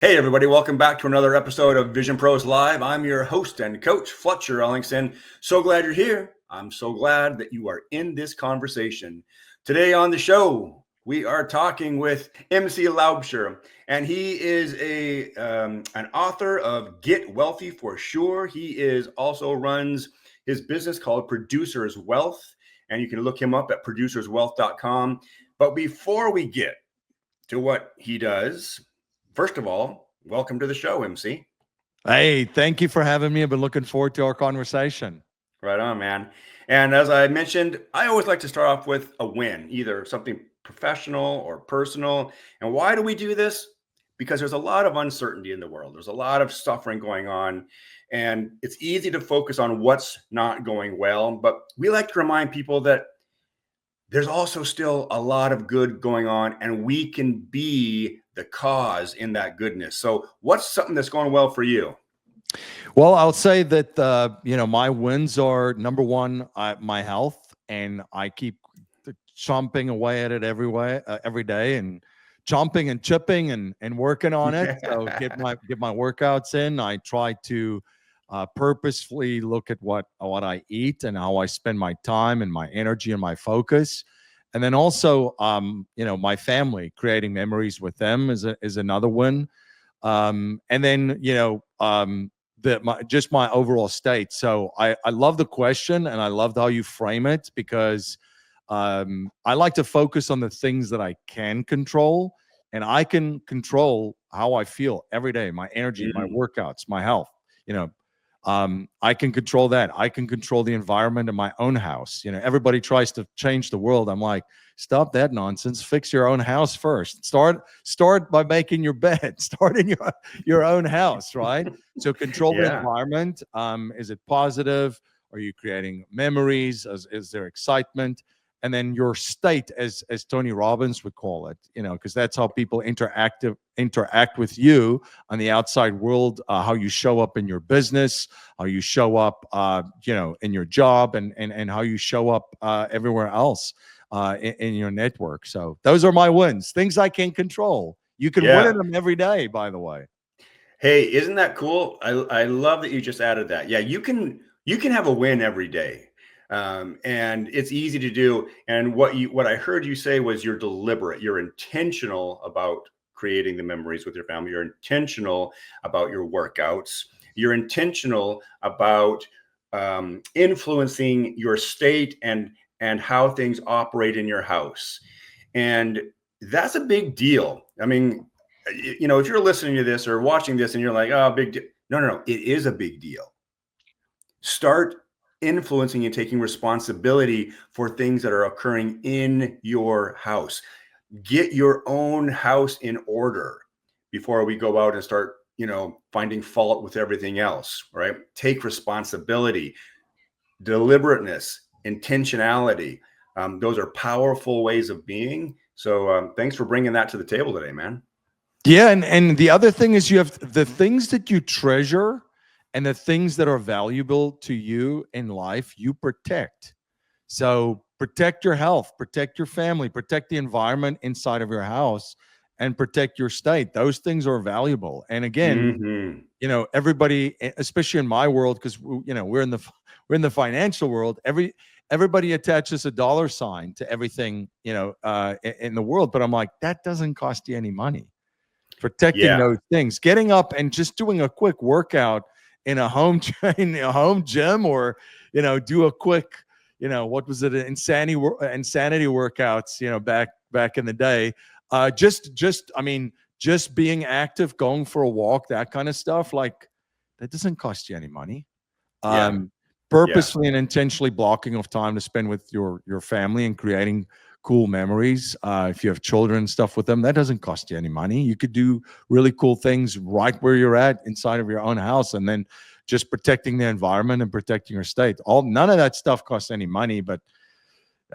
Hey, everybody, welcome back to another episode of Vision Pros Live. I'm your host and coach, Fletcher Ellingson. So glad you're here. I'm so glad that you are in this conversation. Today on the show, we are talking with MC Laubscher, and he is an author of Get Wealthy for Sure. He also runs his business called Producers Wealth, and you can look him up at producerswealth.com. But before we get to what he does, first of all, welcome to the show, MC. Hey, thank you for having me. I've been looking forward to our conversation. Right on, man. And as I mentioned, I always like to start off with a win, either something professional or personal. And why do we do this? Because there's a lot of uncertainty in the world. There's a lot of suffering going on. And it's easy to focus on what's not going well. But we like to remind people that there's also still a lot of good going on, and we can be the cause in that goodness. So what's something that's going well for you? Well, I'll say that, my wins are number one, my health, and I keep chomping away at it every day, and chomping and chipping and working on it. So get my workouts in. I try to purposefully look at what I eat and how I spend my time and my energy and my focus. And then also, my family, creating memories with them is another win. And then, just my overall state. So I love the question, and I loved how you frame it, because I like to focus on the things that I can control, and I can control how I feel every day, my energy, my workouts, my health. I can control that. I can control the environment in my own house. Everybody tries to change the world. I'm like, stop that nonsense. Fix your own house first. Start by making your bed. Start in your own house, right? So control the environment. Is it positive? Are you creating memories? Is there excitement? And then your state, as Tony Robbins would call it, because that's how people interact with you on the outside world, how you show up in your business, how you show up, in your job, and how you show up everywhere else in your network. So those are my wins, things I can control. You can win in them every day, by the way. Hey, isn't that cool? I love that you just added that. Yeah, you can have a win every day. And it's easy to do. And what I heard you say was you're deliberate, you're intentional about creating the memories with your family. You're intentional about your workouts. You're intentional about influencing your state and how things operate in your house. And that's a big deal. I mean, if you're listening to this or watching this and you're like, oh, big deal. No, it is a big deal. Start influencing and taking responsibility for things that are occurring in your house. Get your own house in order before we go out and start, finding fault with everything else, right? Take responsibility, deliberateness, intentionality. Those are powerful ways of being. So thanks for bringing that to the table today, man. Yeah, and the other thing is, you have the things that you treasure and the things that are valuable to you in life, you protect. So protect your health, protect your family, protect the environment inside of your house, and protect your state. Those things are valuable. And again, everybody, especially in my world, because we're in the financial world. Everybody attaches a dollar sign to everything in the world. But I'm like, that doesn't cost you any money. Protecting those things, getting up and just doing a quick workout in a home gym, or do a quick, what was it, insanity workouts, back in the day. Just being active, going for a walk, that kind of stuff, like, that doesn't cost you any money. Purposely and intentionally blocking off time to spend with your family and creating cool memories. If you have children and stuff with them, that doesn't cost you any money. You could do really cool things right where you're at inside of your own house, and then just protecting the environment and protecting your state. None of that stuff costs any money, but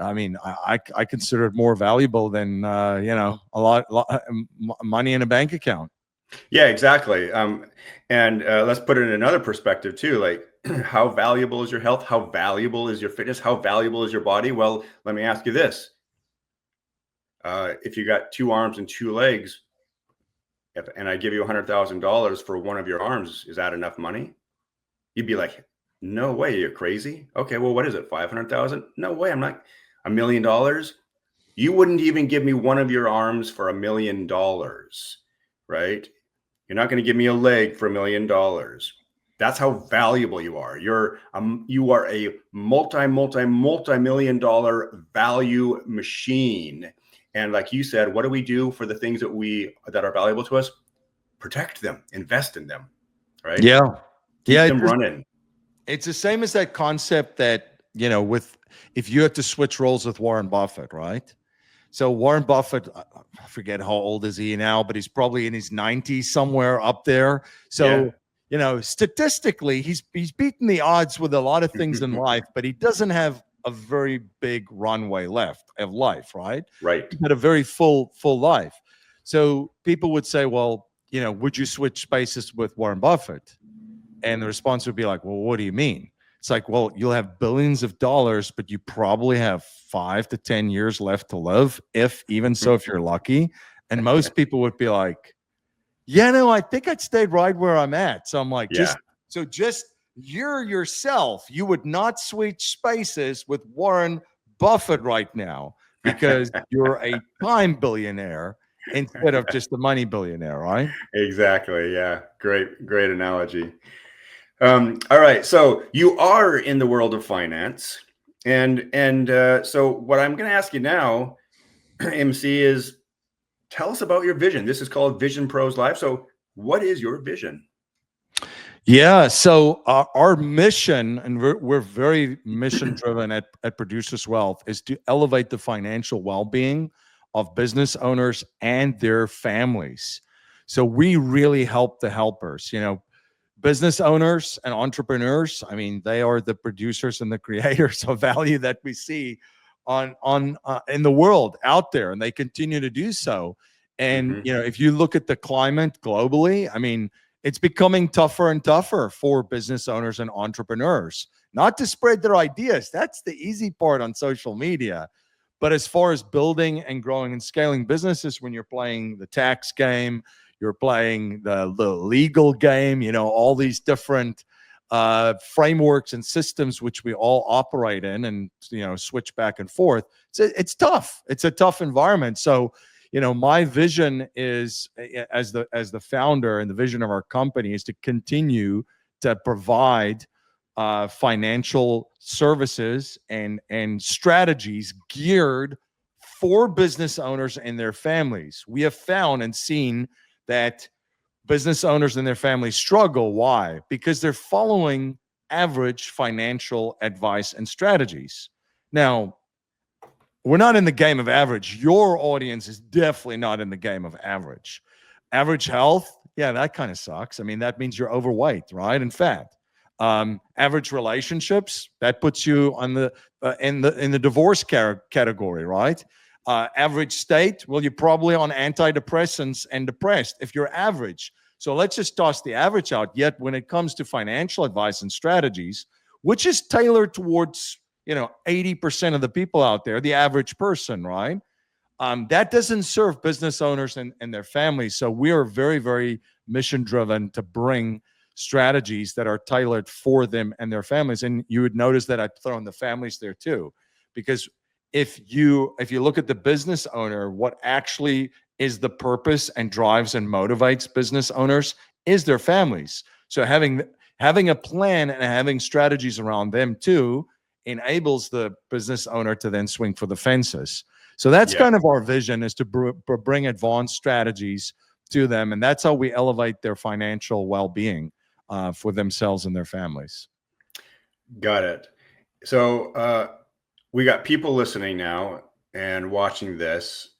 I mean, I consider it more valuable than a lot money in a bank account. Yeah, exactly. And let's put it in another perspective too. Like, how valuable is your health? How valuable is your fitness? How valuable is your body? Well, let me ask you this. If you got 2 arms and 2 legs, and I give you $100,000 for one of your arms, is that enough money? You'd be like, no way, you're crazy. Okay, well, what is it? 500,000? No way, I'm not. $1 million? You wouldn't even give me one of your arms for $1 million, right? You're not going to give me a leg for $1 million. That's how valuable you are. You are a multi-million dollar value machine. And like you said, what do we do for the things that are valuable to us? Protect them, invest in them, right? Yeah. Keep Yeah. them running. It's the same as that concept that, if you had to switch roles with Warren Buffett, right? So Warren Buffett, I forget how old is he now, but he's probably in his 90s, somewhere up there. So, statistically, he's beaten the odds with a lot of things in life, but he doesn't have a very big runway left of life, right? Right. He had a very full life. So people would say, well, would you switch spaces with Warren Buffett? And the response would be like, well, what do you mean? It's like, well, you'll have billions of dollars, but you probably have 5 to 10 years left to live, if you're lucky. And most people would be like, yeah, no, I think I'd stayed right where I'm at. So I'm like, just you're yourself. You would not switch spaces with Warren Buffett right now because you're a time billionaire instead of just a money billionaire, right? Exactly. Yeah. Great analogy. All right. So you are in the world of finance. And so what I'm going to ask you now, MC, is tell us about your vision. This is called Vision Pros Live. So what is your vision? Yeah. So our mission, and we're very mission driven at Producers Wealth, is to elevate the financial well-being of business owners and their families. So we really help the helpers, business owners and entrepreneurs. I mean, they are the producers and the creators of value that we see on in the world out there, and they continue to do so. And if you look at the climate globally, I mean, it's becoming tougher and tougher for business owners and entrepreneurs not to spread their ideas. That's the easy part on social media. But as far as building and growing and scaling businesses, when you're playing the tax game, you're playing the legal game, all these different frameworks and systems which we all operate in and, switch back and forth. It's tough. It's a tough environment. So, my vision is, as the founder, and the vision of our company is to continue to provide financial services and strategies geared for business owners and their families. We have found and seen that business owners and their families struggle. Why? Because they're following average financial advice and strategies. Now, we're not in the game of average. Your audience is definitely not in the game of average. Average health, yeah, that kind of sucks. I mean, that means you're overweight, right? And fat. Average relationships, that puts you on the in the divorce category, right? Average state, well, you're probably on antidepressants and depressed if you're average. So let's just toss the average out. Yet when it comes to financial advice and strategies, which is tailored towards 80% of the people out there, the average person, right? That doesn't serve business owners and their families. So we are very, very mission driven to bring strategies that are tailored for them and their families. And you would notice that I throw in the families there too, because if you look at the business owner, what actually is the purpose and drives and motivates business owners is their families. So having a plan and having strategies around them too enables the business owner to then swing for the fences. So that's kind of our vision, is to bring advanced strategies to them. And that's how we elevate their financial well-being for themselves and their families. Got it. So we got people listening now and watching this,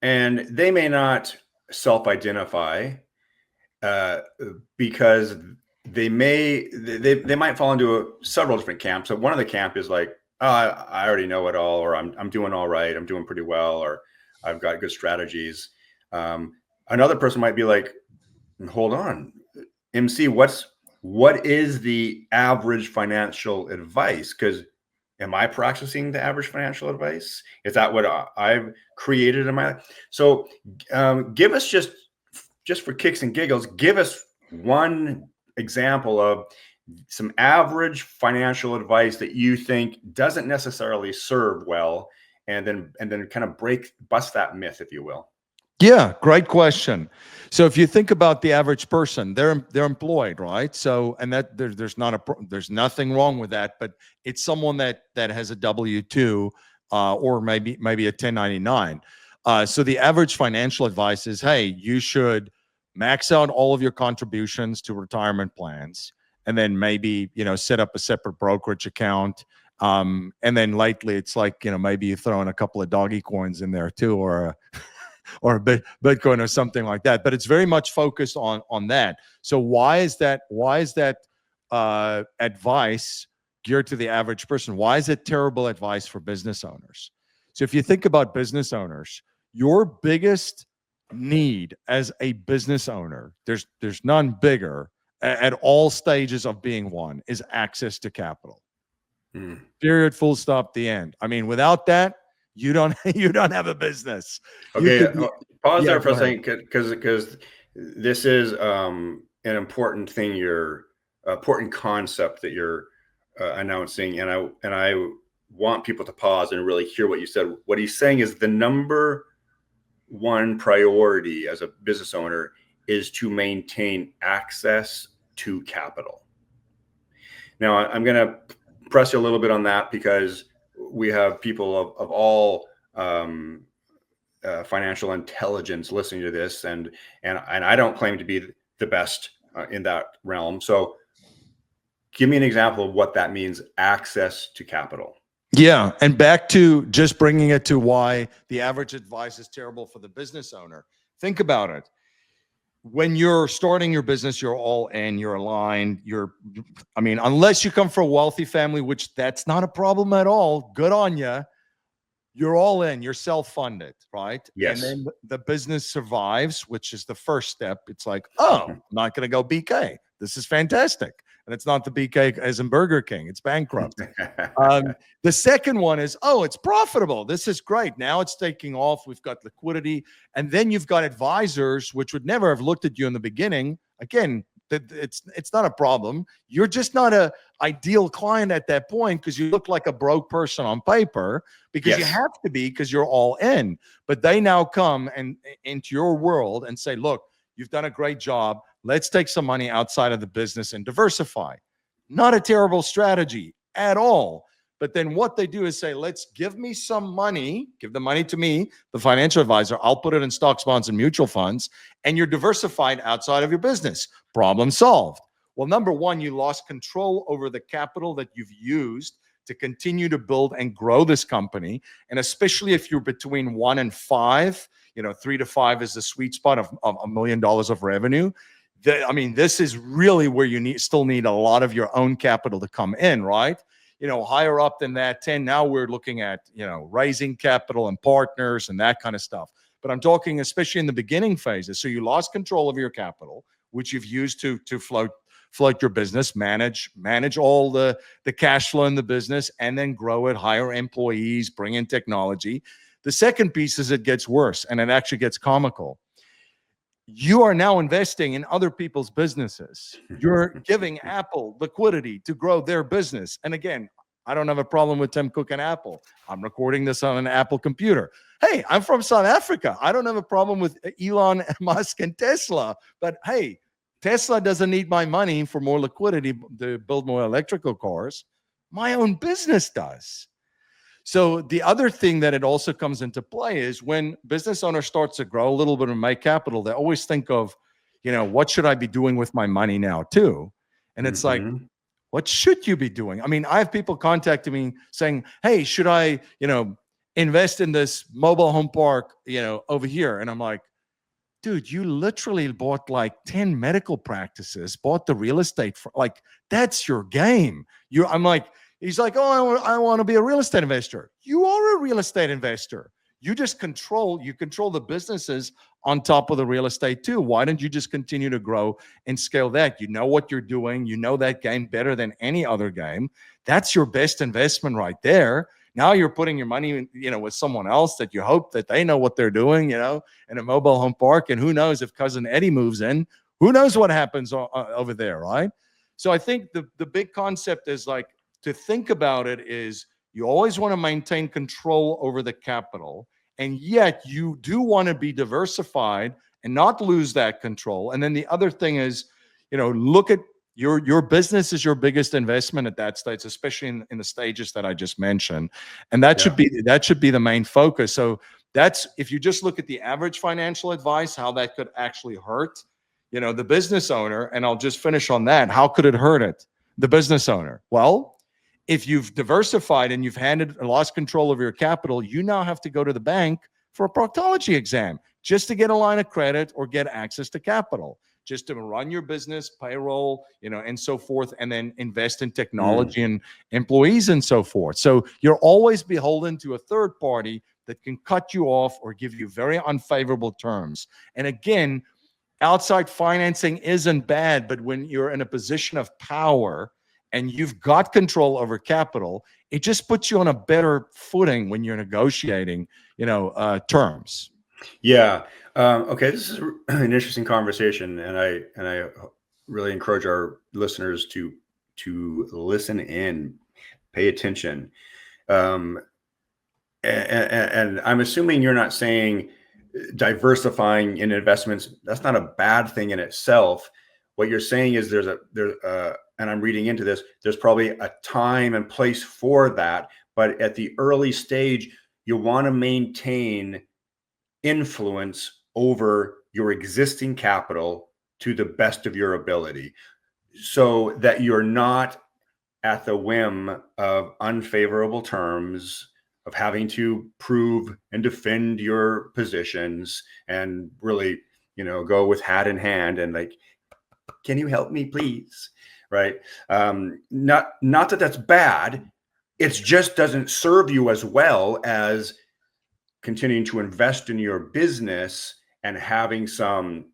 and they may not self-identify because they might fall into several different camps. So one of the camp is like, oh, I already know it all, or I'm doing all right, I'm doing pretty well, or I've got good strategies. Another person might be like, hold on, MC, what is the average financial advice? Because am I practicing the average financial advice? Is that what I've created in my life? So give us just just for kicks and giggles, give us one example of some average financial advice that you think doesn't necessarily serve well, and then kind of bust that myth, if you will. Yeah, great question. So if you think about the average person, they're employed, right? So, and that there's nothing wrong with that, but it's someone that has a W-2 or maybe a 1099. So the average financial advice is, hey, you should max out all of your contributions to retirement plans, and then maybe set up a separate brokerage account. And then lately, it's like maybe you throw in a couple of doggy coins in there too, or a Bitcoin or something like that. But it's very much focused on that. So why is that advice geared to the average person? Why is it terrible advice for business owners? So if you think about business owners, your biggest need as a business owner, there's none bigger at all stages of being one, is access to capital. Period, full stop, the end. I mean, without that, you don't have a business. Okay, pause there for a second, because this is an important thing, important concept that you're announcing, and I want people to pause and really hear what you said. What he's saying is the number one priority as a business owner is to maintain access to capital. Now, I'm going to press you a little bit on that, because we have people of all financial intelligence listening to this, and I don't claim to be the best in that realm. So give me an example of what that means, access to capital. Yeah, and back to just bringing it to why the average advice is terrible for the business owner. Think about it. When you're starting your business, you're all in, you're aligned, unless you come from a wealthy family, which that's not a problem at all, good on you. You're all in, you're self-funded, right? Yes. And then the business survives, which is the first step. It's like, oh, I'm not going to go BK. This is fantastic. And it's not the BK as in Burger King. It's bankrupt. The second one is, oh, it's profitable. This is great. Now it's taking off. We've got liquidity. And then you've got advisors, which would never have looked at you in the beginning. Again, it's not a problem. You're just not a ideal client at that point, because you look like a broke person on paper, because you have to be, because you're all in. But they now come and into your world and say, look, you've done a great job. Let's take some money outside of the business and diversify. Not a terrible strategy at all. But then what they do is say, let's give me some money, give the money to me, the financial advisor. I'll put it in stocks, bonds, and mutual funds, and you're diversified outside of your business. Problem solved. Well, number one, you lost control over the capital that you've used to continue to build and grow this company. And especially if you're between 1 and 5, 3 to 5 is the sweet spot of $1 million of revenue. This is really where you still need a lot of your own capital to come in, right? Higher up than that, 10, now we're looking at, raising capital and partners and that kind of stuff. But I'm talking especially in the beginning phases. So you lost control of your capital, which you've used to float your business, manage all the cash flow in the business, and then grow it, hire employees, bring in technology. The second piece is it gets worse, and it actually gets comical. You are now investing in other people's businesses. You're giving Apple liquidity to grow their business. And again, I don't have a problem with Tim Cook and Apple. I'm recording this on an Apple computer. Hey, I'm from South Africa. I don't have a problem with Elon Musk and Tesla. But hey, Tesla doesn't need my money for more liquidity to build more electrical cars. My own business does. So the other thing that it also comes into play is when business owner starts to grow a little bit and make capital, they always think of, what should I be doing with my money now too? And it's like, what should you be doing? I have people contacting me saying, hey, should I, invest in this mobile home park, over here? And I'm like, dude, you literally bought like 10 medical practices, bought the real estate for, like, that's your game. He's like, oh, I want to be a real estate investor. You are a real estate investor. You just control the businesses on top of the real estate too. Why don't you just continue to grow and scale that? You know what you're doing. You know that game better than any other game. That's your best investment right there. Now you're putting your money in, with someone else that you hope that they know what they're doing, in a mobile home park. And who knows if cousin Eddie moves in, who knows what happens over there, right? So I think the big concept is like, to think about it is, you always want to maintain control over the capital, and yet you do want to be diversified and not lose that control. And then the other thing is, look at your business is your biggest investment at that stage, especially in the stages that I just mentioned. And that should be the main focus. So that's, if you just look at the average financial advice, how that could actually hurt, the business owner. And I'll just finish on that. How could it hurt it? The business owner. Well, if you've diversified and you've lost control of your capital, you now have to go to the bank for a proctology exam just to get a line of credit or get access to capital, just to run your business, payroll, and so forth, and then invest in technology and employees and so forth. So you're always beholden to a third party that can cut you off or give you very unfavorable terms. And again, outside financing isn't bad, but when you're in a position of power and you've got control over capital, it just puts you on a better footing when you're negotiating, terms. Yeah. Okay. This is an interesting conversation, and I really encourage our listeners to listen in, pay attention. And I'm assuming you're not saying diversifying in investments, that's not a bad thing in itself. What you're saying is and I'm reading into this, there's probably a time and place for that, but at the early stage, you want to maintain influence over your existing capital to the best of your ability, so that you're not at the whim of unfavorable terms, of having to prove and defend your positions, and really, go with hat in hand and like, can you help me, please? Right? Not that that's bad. It just doesn't serve you as well as continuing to invest in your business and having some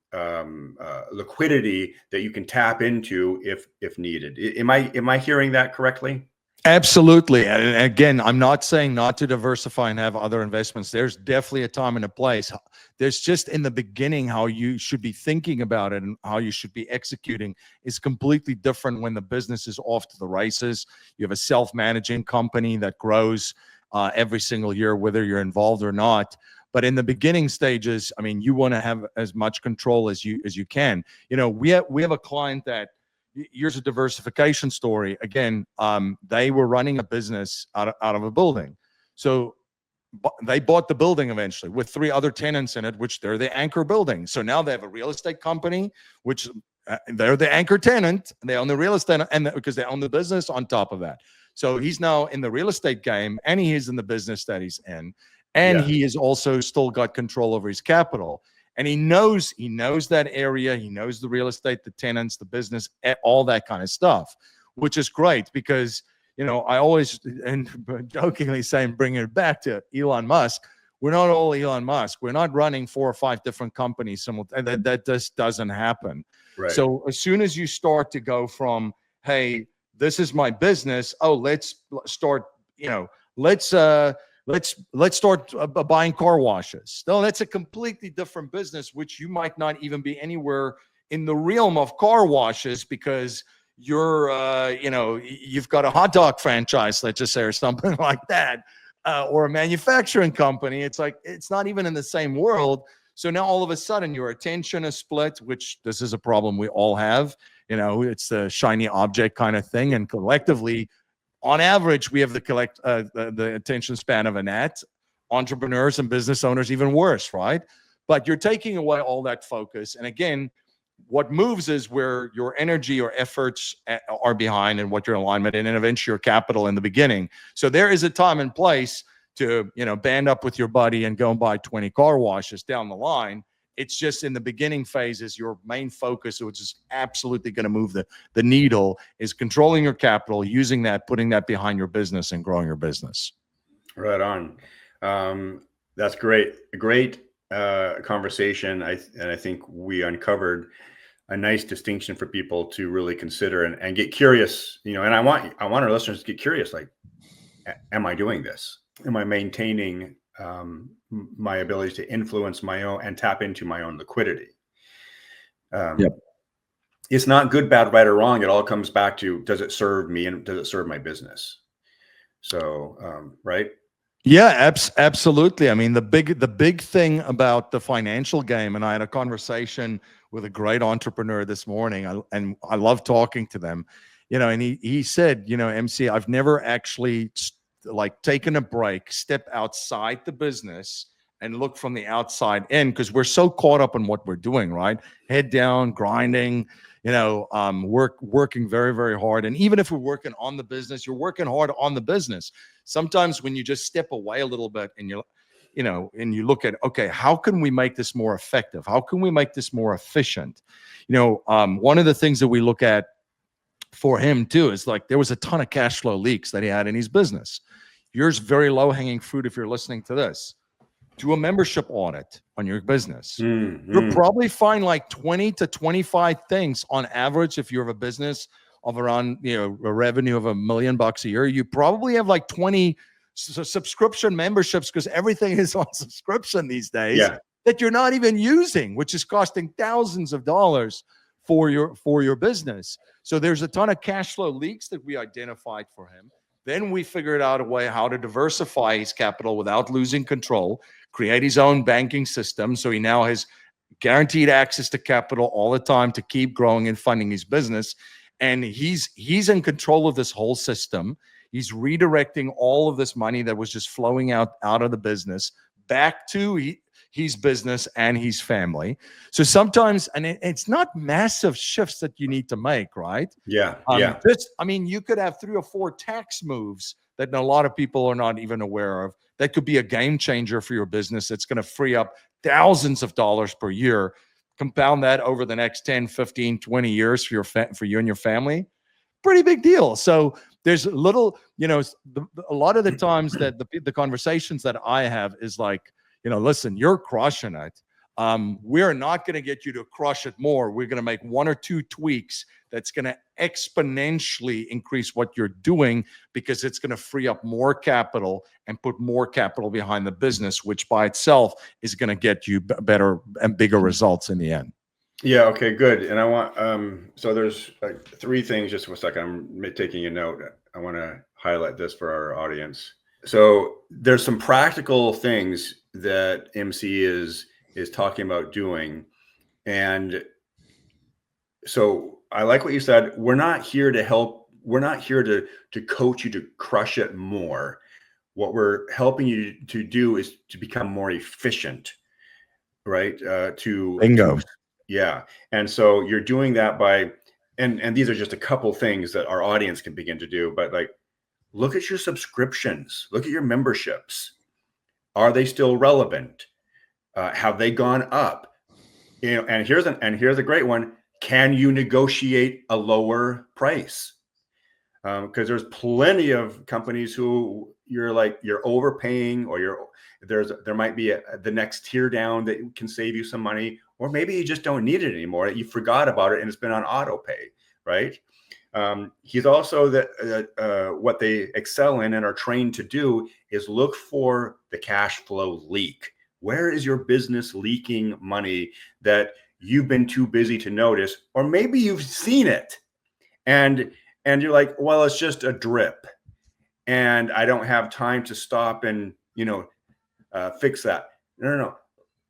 liquidity that you can tap into if needed. Am I hearing that correctly? Absolutely. And again, I'm not saying not to diversify and have other investments. There's definitely a time and a place. There's just, in the beginning, how you should be thinking about it and how you should be executing is completely different when the business is off to the races. You have a self-managing company that grows every single year, whether you're involved or not. But in the beginning stages, I mean, you want to have as much control as you can. We have a client that, here's a diversification story. Again, they were running a business out of a building. So they bought the building eventually with 3 other tenants in it, which they're the anchor building. So now they have a real estate company, which they're the anchor tenant. And they own the real estate, and because they own the business on top of that. So he's now in the real estate game, and he is in the business that he's in. And he has also still got control over his capital. And he knows that area. He knows the real estate, the tenants, the business, all that kind of stuff, which is great because, I always, and jokingly saying, bringing it back to Elon Musk, we're not all Elon Musk. We're not running 4 or 5 different companies. That just doesn't happen. Right. So as soon as you start to go from, hey, this is my business. Oh, let's start, let's start buying car washes. No, that's a completely different business, which you might not even be anywhere in the realm of car washes because you're, you've got a hot dog franchise, let's just say, or something like that, or a manufacturing company. It's like, it's not even in the same world. So now all of a sudden your attention is split, which this is a problem we all have. It's the shiny object kind of thing. And collectively, on average, we have the attention span of a gnat. Entrepreneurs and business owners, even worse, right? But you're taking away all that focus. And again, what moves is where your energy or efforts are behind and what your alignment and eventually your capital in the beginning. So there is a time and place to, band up with your buddy and go and buy 20 car washes down the line. It's just in the beginning phases, your main focus, which is absolutely going to move the needle, is controlling your capital, using that, putting that behind your business and growing your business. Right on. That's great. A great conversation. And I think we uncovered a nice distinction for people to really consider and get curious, and I want our listeners to get curious. Like, am I doing this? Am I maintaining my ability to influence my own and tap into my own liquidity? Yep. It's not good, bad, right, or wrong. It all comes back to, does it serve me and does it serve my business? So, right. Yeah, absolutely. I mean, the big thing about the financial game, and I had a conversation with a great entrepreneur this morning, and I love talking to them, and he said, MC, I've never actually like taken a break, step outside the business and look from the outside in, because we're so caught up in what we're doing, right? Head down, grinding, working very, very hard. And even if we're working on the business, you're working hard on the business. Sometimes when you just step away a little bit and you look at, okay, how can we make this more effective? How can we make this more efficient? One of the things that we look at for him too is, like, there was a ton of cash flow leaks that he had in his business. Yours very low hanging fruit. If you're listening to this, do a membership audit on your business. You'll probably find like 20 to 25 things on average. If you have a business of around, a revenue of $1 million a year, you probably have like 20 subscription memberships, because everything is on subscription these days, that you're not even using, which is costing thousands of dollars for your business. So there's a ton of cash flow leaks that we identified for him. Then we figured out a way how to diversify his capital without losing control, create his own banking system. So he now has guaranteed access to capital all the time to keep growing and funding his business. And he's in control of this whole system. He's redirecting all of this money that was just flowing out of the business back to his business and his family. So sometimes, and it's not massive shifts that you need to make, right? Yeah. You could have 3 or 4 tax moves that a lot of people are not even aware of. That could be a game changer for your business. It's going to free up thousands of dollars per year. Compound that over the next 10, 15, 20 years for you and your family. Pretty big deal. So there's a little, a lot of the times that the conversations that I have is like, listen, you're crushing it. We're not going to get you to crush it more. We're going to make 1 or 2 tweaks that's going to exponentially increase what you're doing, because it's going to free up more capital and put more capital behind the business, which by itself is going to get you better and bigger results in the end. Yeah. Okay, good. And I want, so there's like 3 things, just for a second. I'm taking a note. I want to highlight this for our audience. So there's some practical things that MC is talking about doing. And so I like what you said. We're not here to help. We're not here to coach you to crush it more. What we're helping you to do is to become more efficient, right? Bingo. Yeah. And so you're doing that by, and these are just a couple things that our audience can begin to do, but like, look at your subscriptions, look at your memberships. Are they still relevant? Have they gone up? And here's a great one. Can you negotiate a lower price? Because there's plenty of companies who you're overpaying, or there might be the next tier down that can save you some money, or maybe you just don't need it anymore. You forgot about it and it's been on auto pay, right? He's also what they excel in and are trained to do is look for the cash flow leak. Where is your business leaking money that you've been too busy to notice, or maybe you've seen it and you're like, well, it's just a drip and I don't have time to stop and fix that. No.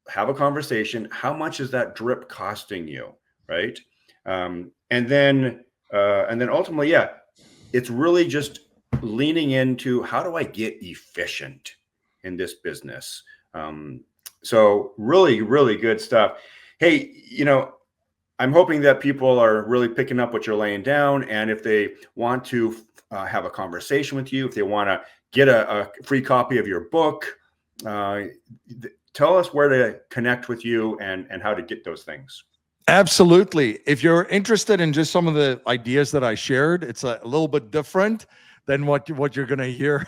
Have a conversation. How much is that drip costing you, right? And then ultimately, it's really just leaning into, how do I get efficient in this business? So really, really good stuff. Hey, I'm hoping that people are really picking up what you're laying down. And if they want to have a conversation with you, if they want to get a free copy of your book, tell us where to connect with you and how to get those things. Absolutely. If you're interested in just some of the ideas that I shared, it's a little bit different than what you're going to hear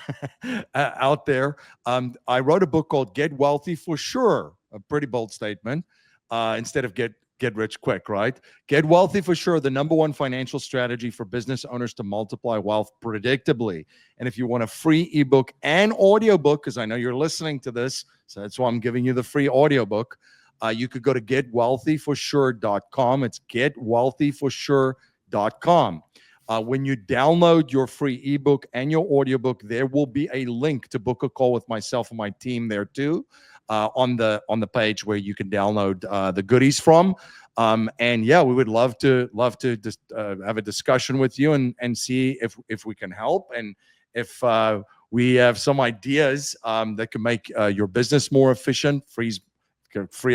out there. I wrote a book called Get Wealthy for Sure, a pretty bold statement, instead of Get get rich quick, right? Get Wealthy for Sure, the #1 financial strategy for business owners to multiply wealth predictably. And if you want a free ebook and audiobook, because I know you're listening to this, so that's why I'm giving you the free audiobook, you could go to getwealthyforsure.com. It's getwealthyforsure.com. When you download your free ebook and your audiobook, there will be a link to book a call with myself and my team there too, on the page where you can download the goodies from. And yeah, we would love to just have a discussion with you and see if we can help, and if we have some ideas that can make your business more efficient, free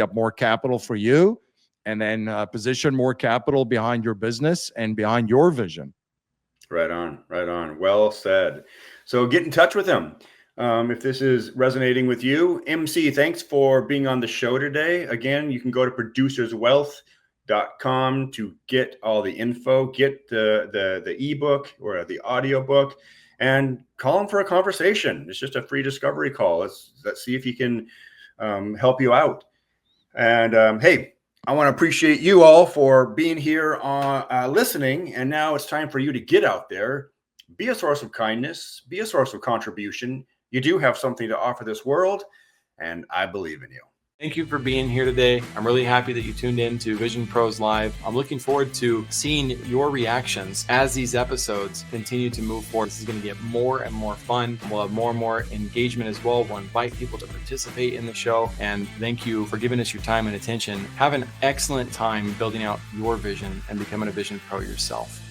up more capital for you, and then position more capital behind your business and behind your vision. Right on, right on. Well said. So get in touch with him. If this is resonating with you. MC, thanks for being on the show today. Again, you can go to producerswealth.com to get all the info, get the ebook or the audiobook, and call him for a conversation. It's just a free discovery call. Let's see if he can help you out. And hey, I want to appreciate you all for being here on listening. And now it's time for you to get out there, be a source of kindness, be a source of contribution. You do have something to offer this world, and I believe in you. Thank you for being here today. I'm really happy that you tuned in to Vision Pros Live. I'm looking forward to seeing your reactions as these episodes continue to move forward. This is going to get more and more fun. We'll have more and more engagement as well. We'll invite people to participate in the show. And thank you for giving us your time and attention. Have an excellent time building out your vision and becoming a Vision Pro yourself.